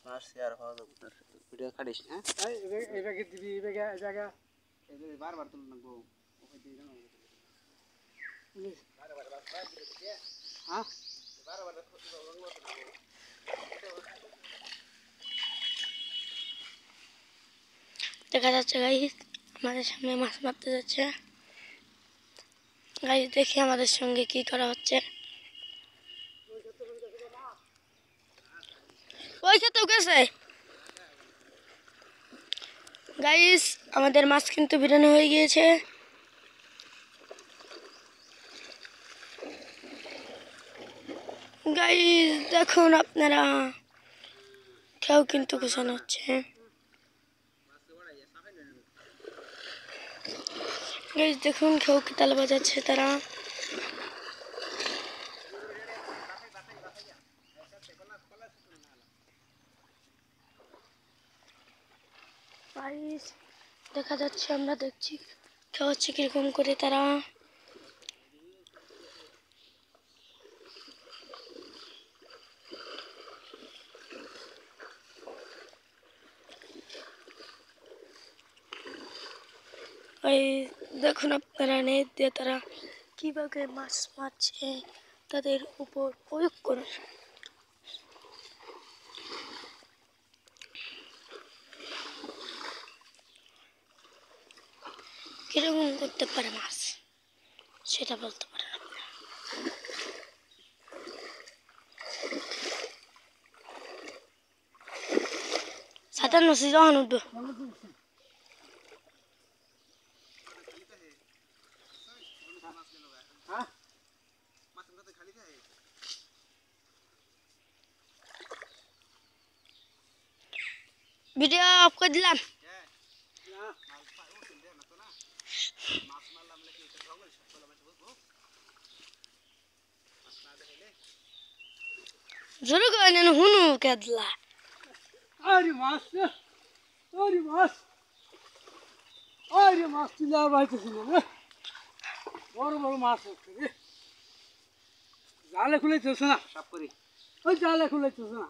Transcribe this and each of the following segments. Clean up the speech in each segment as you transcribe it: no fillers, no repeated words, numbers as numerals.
মারছি আর হওয়া যাবে না ভিডিও কাটিস না এই ব্যাগে দিবি এই জায়গা এই যে বারবার তুলন লাগবো ওই দিই না হ্যাঁ বারবার দেখা যাচ্ছে গাইস আমাদের সামনে মাছ মারতে যাচ্ছে গাইস দেখি আমাদের সঙ্গে কি করা হচ্ছে ওই খেতেও গেছে গাইস আমাদের মাছ কিন্তু বিরানো হয়ে গিয়েছে গাইস দেখুন আপনারা কেউ কিন্তু গোছানো হচ্ছে গাইস দেখুন কেউ কি তাল বাজাচ্ছে তারা গাইস দেখা যাচ্ছে আমরা দেখছি কেউ হচ্ছে কিরকম করে তারা ওই দেখুন আপনারা নেট দিয়ে তারা কিভাবে মাছ মারছে তাদের উপর প্রয়োগ করে কিরকম করতে পারে মাছ সেটা বলতে পারে সাতান্ন যখন উঠবো ভিডিও অফ করে দিলাম জোরে করে নেন হুনু কেদলা আরে মাছ তুলে আর বাইতেছি না বড় বড় মাছ হচ্ছে রে জালে খুলে চলছে না সাফ করি ওই জালে খুলে চলছে না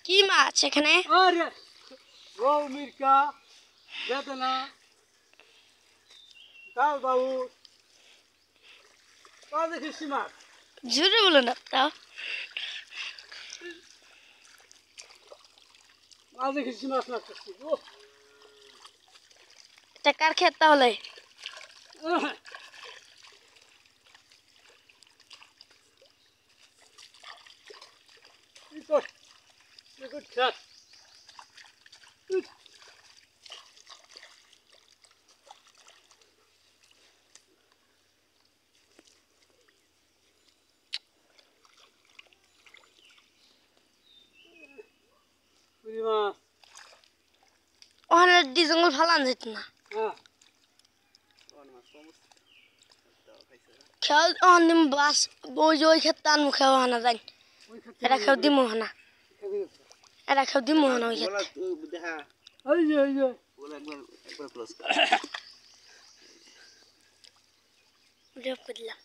কি মাছ এখানে আরে রৌ মির্কা বেদনা ডাল বাবু তাহলে কৃষি মাছ জোরে বলো না তাও মাঝে কৃষি মাছ লাগতেছি ও এটা কার ক্ষেত তাহলে good shot. ওখানে ডি জঙ্গল ফালান যেত না খেয়াল ওখান দিম বাস ওই ক্ষেত্রে আনমু খেয়াল হানা যাই এটা খেয়াল দিম হানা এটা খেয়াল দিম হানা ওই ক্ষেত্রে দেখা ওই যে বলে একবার ক্লোজ ভিডিও করে দিলাম